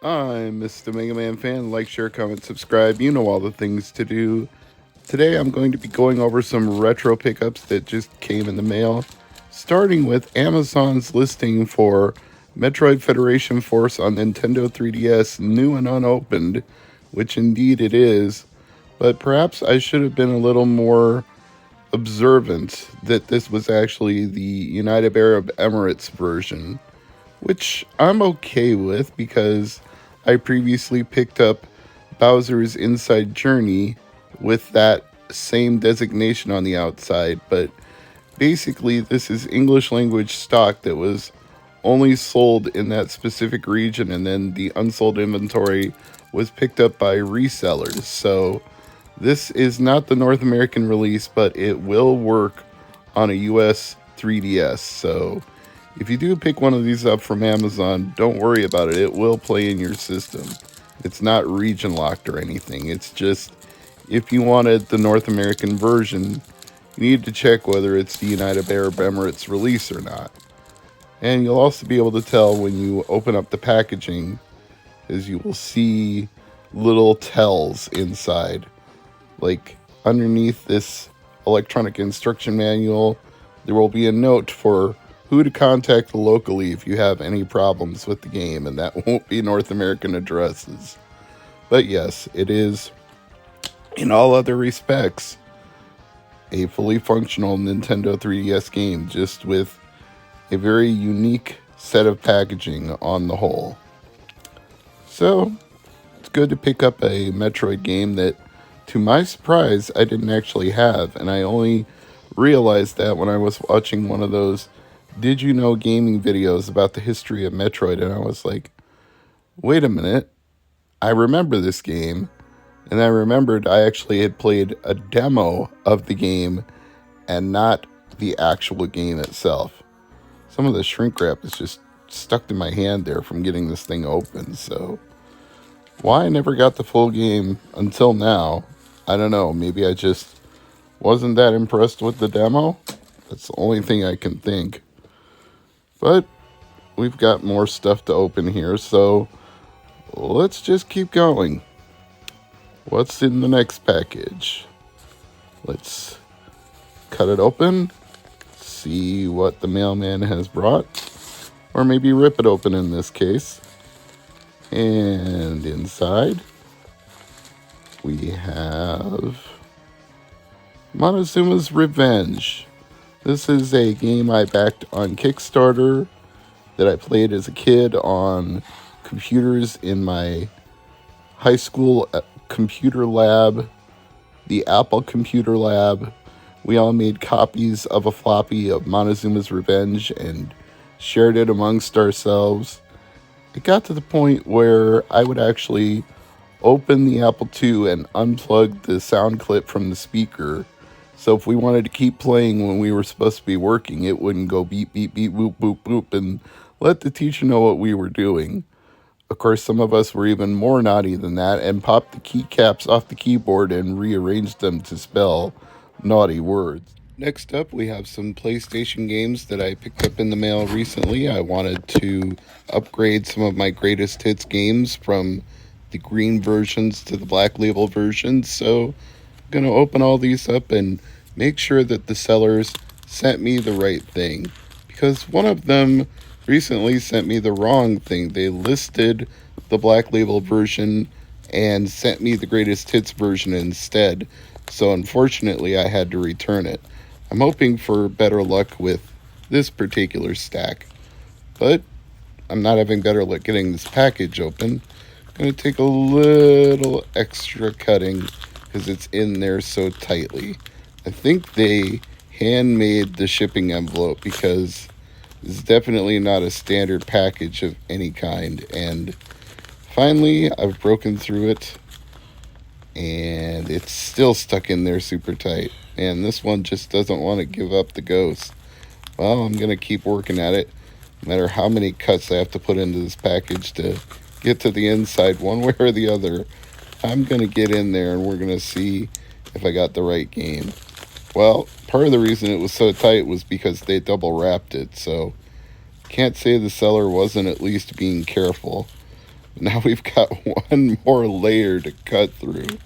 I'm Mr. MegaManFan. Like, share, comment, subscribe. You know all the things to do. Today I'm going to be going over some retro pickups that just came in the mail, starting with Amazon's listing for Metroid Federation Force on Nintendo 3DS, new and unopened, which indeed it is, but perhaps I should have been a little more observant that this was actually the United Arab Emirates version, which I'm okay with because I previously picked up Bowser's Inside Journey with that same designation on the outside, but basically this is English language stock that was only sold in that specific region, and then the unsold inventory was picked up by resellers. So this is not the North American release, but it will work on a US 3DS. So if you do pick one of these up from Amazon, don't worry about it. It will play in your system. It's not region locked or anything. It's just if you wanted the North American version, you need to check whether it's the United Arab Emirates release or not. And you'll also be able to tell when you open up the packaging, as you will see little tells inside. Like underneath this electronic instruction manual, there will be a note for who to contact locally if you have any problems with the game, and that won't be North American addresses. But yes, it is, in all other respects, a fully functional Nintendo 3DS game, just with a very unique set of packaging on the whole. So, it's good to pick up a Metroid game that, to my surprise, I didn't actually have, and I only realized that when I was watching one of those Did You Know gaming videos about the history of Metroid, and I was like, wait a minute, I remember this game, and I remembered I actually had played a demo of the game and not the actual game itself. Some of the shrink wrap is just stuck to my hand there from getting this thing open, so why I never got the full game until now, I don't know. Maybe I just wasn't that impressed with the demo. That's the only thing I can think. But we've got more stuff to open here, so let's just keep going. What's in the next package? Let's cut it open, see what the mailman has brought, or maybe rip it open in this case. And inside, we have Montezuma's Revenge. This is a game I backed on Kickstarter that I played as a kid on computers in my high school computer lab, the Apple Computer Lab. We all made copies of a floppy of Montezuma's Revenge and shared it amongst ourselves. It got to the point where I would actually open the Apple II and unplug the sound clip from the speaker. So if we wanted to keep playing when we were supposed to be working, it wouldn't go beep, beep, beep, boop, boop, boop, and let the teacher know what we were doing. Of course, some of us were even more naughty than that and popped the keycaps off the keyboard and rearranged them to spell naughty words. Next up, we have some PlayStation games that I picked up in the mail recently. I wanted to upgrade some of my greatest hits games from the green versions to the black label versions, so I'm going to open all these up and make sure that the sellers sent me the right thing, because one of them recently sent me the wrong thing. They listed the black label version and sent me the greatest hits version instead, so unfortunately I had to return it. I'm hoping for better luck with this particular stack, but I'm not having better luck getting this package open. Going to take a little extra cutting because it's in there so tightly. I think they handmade the shipping envelope because it's definitely not a standard package of any kind. And finally, I've broken through it, and it's still stuck in there super tight. And this one just doesn't want to give up the ghost. Well, I'm going to keep working at it, no matter how many cuts I have to put into this package to get to the inside one way or the other. I'm going to get in there and we're going to see if I got the right game. Well, part of the reason it was so tight was because they double wrapped it, so can't say the seller wasn't at least being careful. Now we've got one more layer to cut through.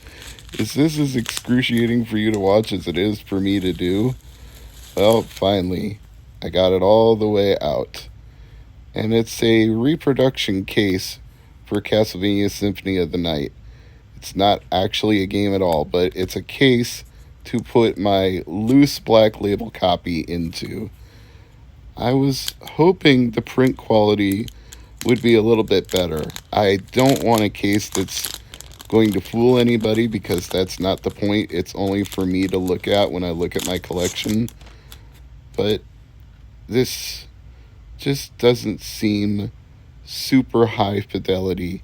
Is this as excruciating for you to watch as it is for me to do? Well, finally, I got it all the way out. And it's a reproduction case for Castlevania Symphony of the Night. It's not actually a game at all, but it's a case to put my loose Black Label copy into. I was hoping the print quality would be a little bit better. I don't want a case that's going to fool anybody, because that's not the point. It's only for me to look at when I look at my collection. But this just doesn't seem super high fidelity.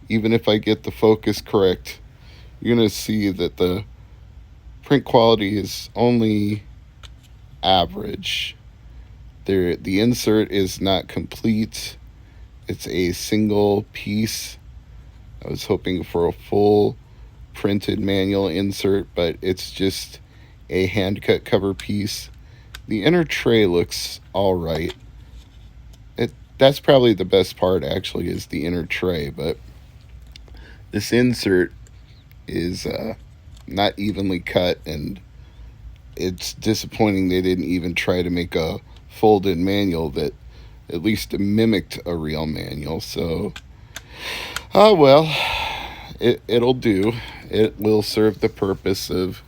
Even if I get the focus correct, you're going to see that the print quality is only average. The insert is not complete. It's a single piece. I was hoping for a full printed manual insert, but it's just a hand-cut cover piece. The inner tray looks all right. That's probably the best part, actually, is the inner tray, but this insert is not evenly cut, and it's disappointing they didn't even try to make a folded manual that at least mimicked a real manual. So, oh well, it'll do. It will serve the purpose of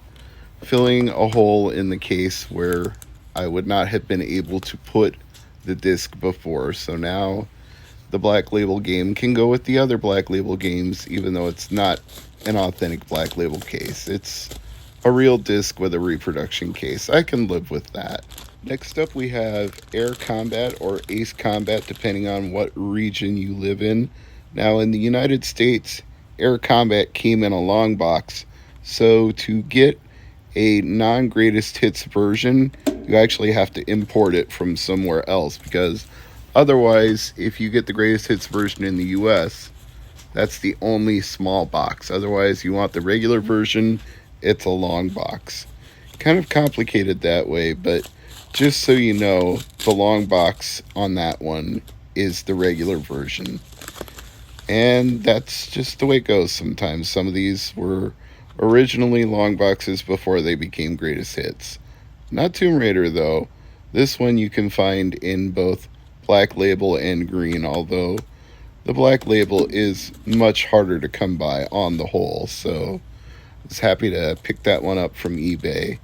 filling a hole in the case where I would not have been able to put the disc before. So now the Black Label game can go with the other Black Label games, even though it's not an authentic Black Label case. It's a real disc with a reproduction case. I can live with that. Next up, we have Air Combat, or Ace Combat, depending on what region you live in. Now, in the United States, Air Combat came in a long box. So to get a non-greatest hits version, you actually have to import it from somewhere else, because otherwise, if you get the greatest hits version in the US, that's the only small box. Otherwise, you want the regular version, it's a long box. Kind of complicated that way, but just so you know, the long box on that one is the regular version. And that's just the way it goes sometimes. Some of these were originally long boxes before they became greatest hits. Not Tomb Raider, though. This one you can find in both Black Label and green, although the Black Label is much harder to come by on the whole, so I was happy to pick that one up from eBay.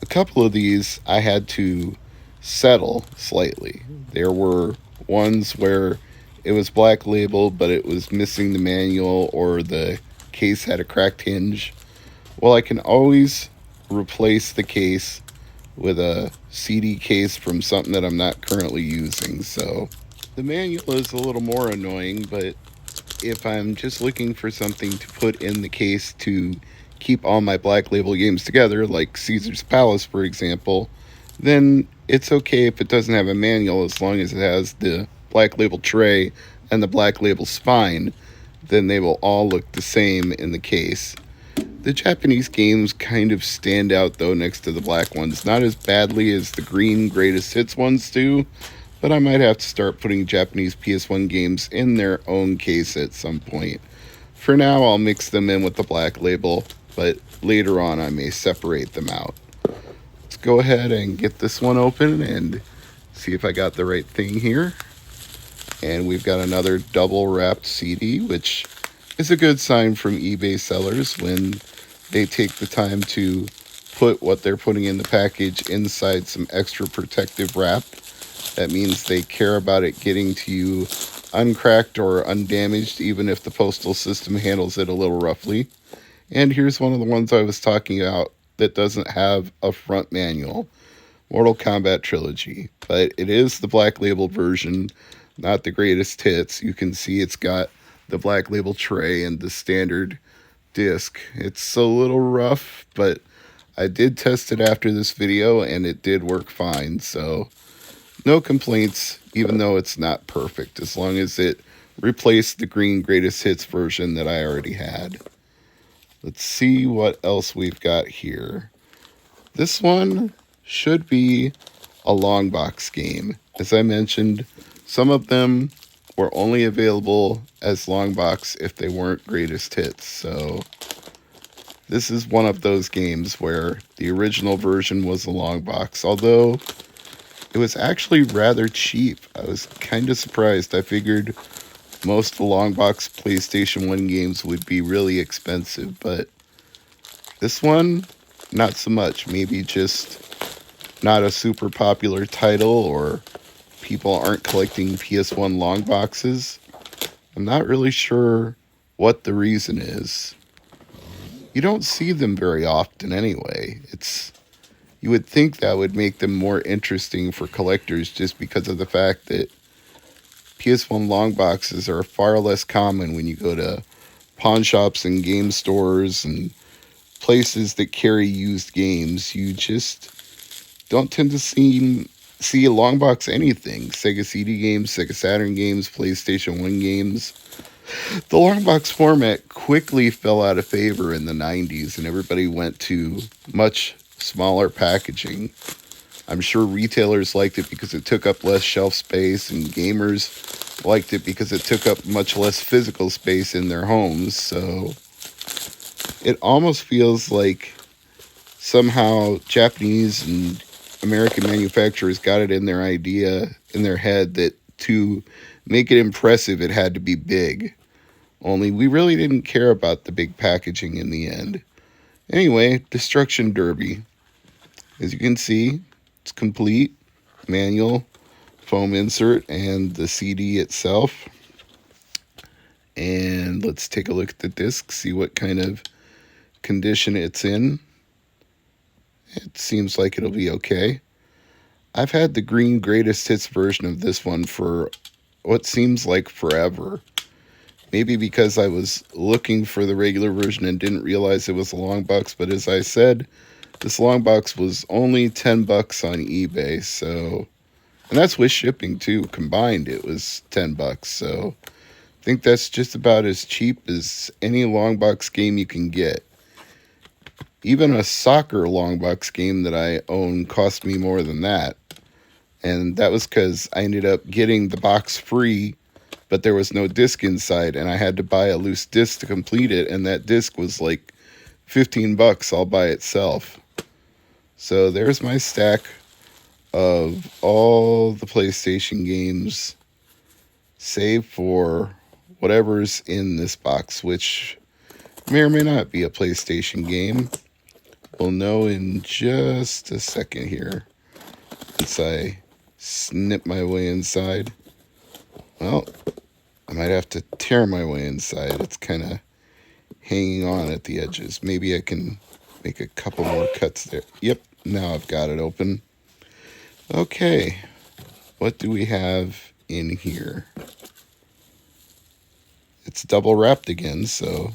A couple of these I had to settle slightly. There were ones where it was Black Label, but it was missing the manual, or the case had a cracked hinge. Well, I can always replace the case with a CD case from something that I'm not currently using. So the manual is a little more annoying, but if I'm just looking for something to put in the case to keep all my Black Label games together, like Caesar's Palace, for example, then it's okay if it doesn't have a manual, as long as it has the Black Label tray and the Black Label spine. Then they will all look the same in the case. The Japanese games kind of stand out, though, next to the black ones. Not as badly as the green greatest hits ones do, but I might have to start putting Japanese PS1 games in their own case at some point. For now, I'll mix them in with the Black Label, but later on I may separate them out. Let's go ahead and get this one open and see if I got the right thing here. And we've got another double wrapped CD, which is a good sign from eBay sellers when they take the time to put what they're putting in the package inside some extra protective wrap. That means they care about it getting to you uncracked or undamaged, even if the postal system handles it a little roughly. And here's one of the ones I was talking about that doesn't have a front manual. Mortal Kombat Trilogy. But it is the Black Label version, not the greatest hits. You can see it's got the Black Label tray and the standard disc. It's a little rough, but I did test it after this video and it did work fine. So no complaints, even though it's not perfect, as long as it replaced the green greatest hits version that I already had. Let's see what else we've got here. This one should be a long box game. As I mentioned, some of them were only available as long box if they weren't greatest hits. So this is one of those games where the original version was a long box, although it was actually rather cheap. I was kind of surprised. I figured most of the long box PlayStation 1 games would be really expensive, but this one, not so much. Maybe just not a super popular title, or people aren't collecting PS1 long boxes. I'm not really sure what the reason is. You don't see them very often anyway. You would think that would make them more interesting for collectors just because of the fact that PS1 long boxes are far less common when you go to pawn shops and game stores and places that carry used games. You just don't tend to see a long box anything. Sega CD games, Sega Saturn games, PlayStation 1 games. The long box format quickly fell out of favor in the 90s, and everybody went to much smaller packaging. I'm sure retailers liked it because it took up less shelf space, and gamers liked it because it took up much less physical space in their homes. So it almost feels like somehow Japanese and American manufacturers got it in their head that to make it impressive, it had to be big. Only we really didn't care about the big packaging in the end. Anyway, Destruction Derby. As you can see, it's complete. Manual, foam insert, and the CD itself. And let's take a look at the disc, see what kind of condition it's in. It seems like it'll be okay. I've had the green greatest hits version of this one for what seems like forever. Maybe because I was looking for the regular version and didn't realize it was a long box, but as I said, this long box was only $10 on eBay, so, and that's with shipping too. Combined, it was $10, so I think that's just about as cheap as any long box game you can get. Even a soccer long box game that I own cost me more than that, and that was because I ended up getting the box free, but there was no disc inside, and I had to buy a loose disc to complete it, and that disc was like $15 all by itself. So there's my stack of all the PlayStation games, save for whatever's in this box, which may or may not be a PlayStation game. We'll know in just a second here, once I snip my way inside. Well, I might have to tear my way inside. It's kind of hanging on at the edges. Maybe I can make a couple more cuts there. Yep, now I've got it open. Okay, what do we have in here? It's double wrapped again, so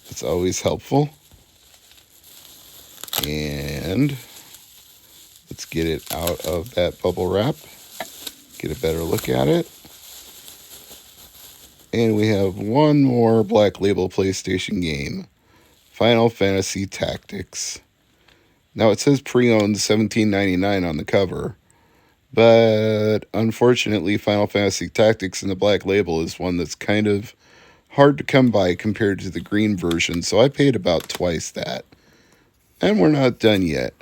it's always helpful. And let's get it out of that bubble wrap, get a better look at it. And we have one more Black Label PlayStation game, Final Fantasy Tactics. Now it says pre-owned $17.99 on the cover, but unfortunately Final Fantasy Tactics in the Black Label is one that's kind of hard to come by compared to the green version, so I paid about twice that. And we're not done yet.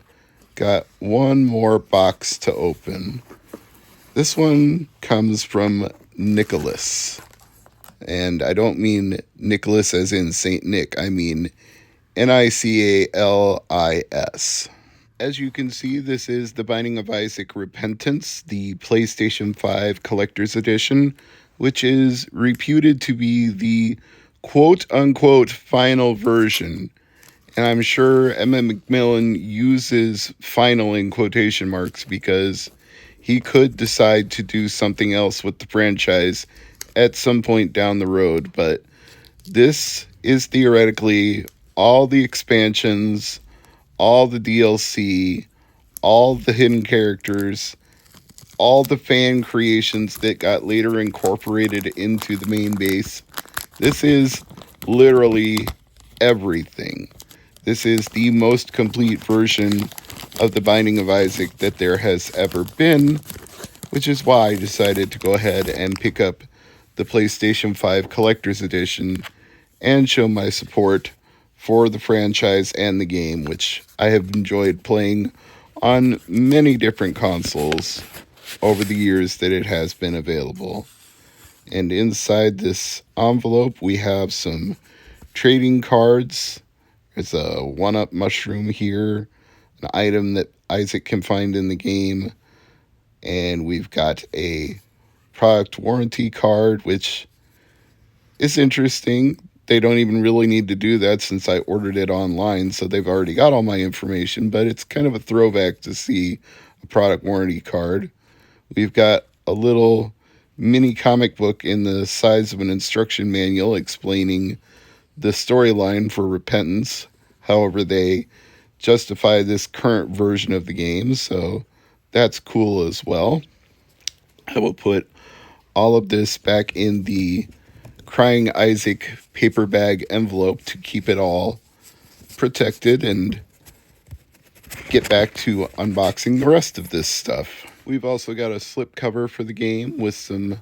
Got one more box to open. This one comes from Nicholas. And I don't mean Nicholas as in Saint Nick. I mean Nicalis. As you can see, this is The Binding of Isaac Repentance, the PlayStation 5 Collector's Edition, which is reputed to be the quote-unquote final version. And I'm sure Emmett McMillan uses final in quotation marks because he could decide to do something else with the franchise at some point down the road. But this is theoretically all the expansions, all the DLC, all the hidden characters, all the fan creations that got later incorporated into the main base. This is literally everything. This is the most complete version of The Binding of Isaac that there has ever been, which is why I decided to go ahead and pick up the PlayStation 5 Collector's Edition and show my support for the franchise and the game, which I have enjoyed playing on many different consoles over the years that it has been available. And inside this envelope, we have some trading cards. There's a 1-up mushroom here, an item that Isaac can find in the game. And we've got a product warranty card, which is interesting. They don't even really need to do that since I ordered it online, so they've already got all my information, but it's kind of a throwback to see a product warranty card. We've got a little mini comic book in the size of an instruction manual explaining the storyline for Repentance. However, they justify this current version of the game, so that's cool as well. I will put all of this back in the Crying Isaac paper bag envelope to keep it all protected and get back to unboxing the rest of this stuff. We've also got a slip cover for the game with some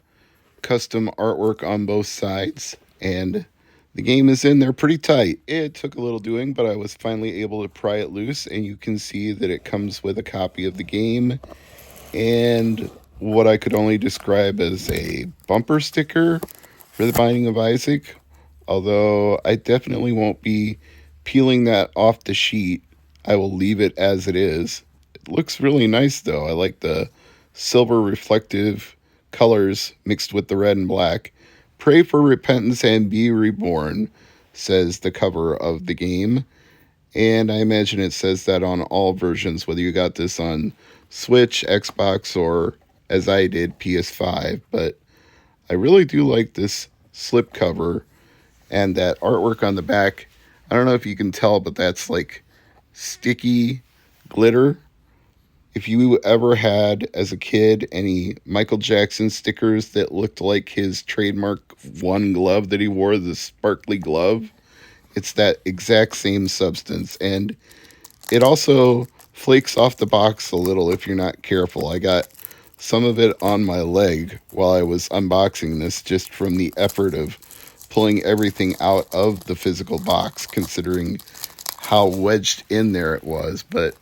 custom artwork on both sides, and the game is in there pretty tight. It took a little doing, but I was finally able to pry it loose, and you can see that it comes with a copy of the game and what I could only describe as a bumper sticker for the Binding of Isaac, although I definitely won't be peeling that off the sheet. I will leave it as it is. It looks really nice though. I like the silver reflective colors mixed with the red and black. Pray for repentance and be reborn, says the cover of the game. And I imagine it says that on all versions, whether you got this on Switch, Xbox, or as I did, PS5. But I really do like this slip cover and that artwork on the back. I don't know if you can tell, but that's like sticky glitter. If you ever had, as a kid, any Michael Jackson stickers that looked like his trademark one glove that he wore, the sparkly glove, it's that exact same substance. And it also flakes off the box a little if you're not careful. I got some of it on my leg while I was unboxing this, just from the effort of pulling everything out of the physical box, considering how wedged in there it was. But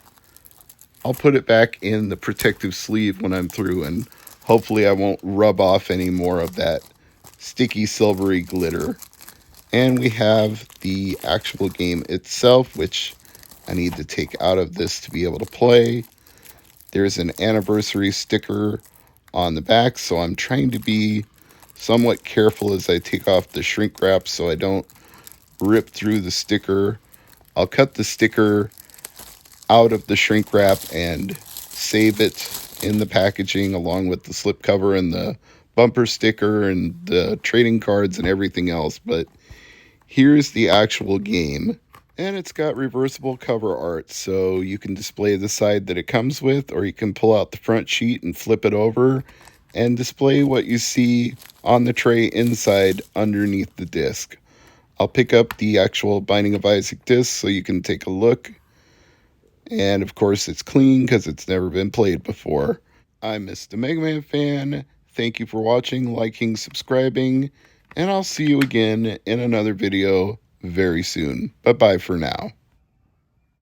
I'll put it back in the protective sleeve when I'm through, and hopefully I won't rub off any more of that sticky silvery glitter. And we have the actual game itself, which I need to take out of this to be able to play. There's an anniversary sticker on the back, so I'm trying to be somewhat careful as I take off the shrink wrap so I don't rip through the sticker. I'll cut the sticker out of the shrink wrap and save it in the packaging along with the slip cover and the bumper sticker and the trading cards and everything else. But here's the actual game. And it's got reversible cover art, so you can display the side that it comes with, or you can pull out the front sheet and flip it over and display what you see on the tray inside underneath the disc. I'll pick up the actual Binding of Isaac disc so you can take a look. And of course it's clean because it's never been played before. I'm Mr. MegaManFan. Thank you for watching, liking, subscribing, and I'll see you again in another video very soon. Bye-bye for now.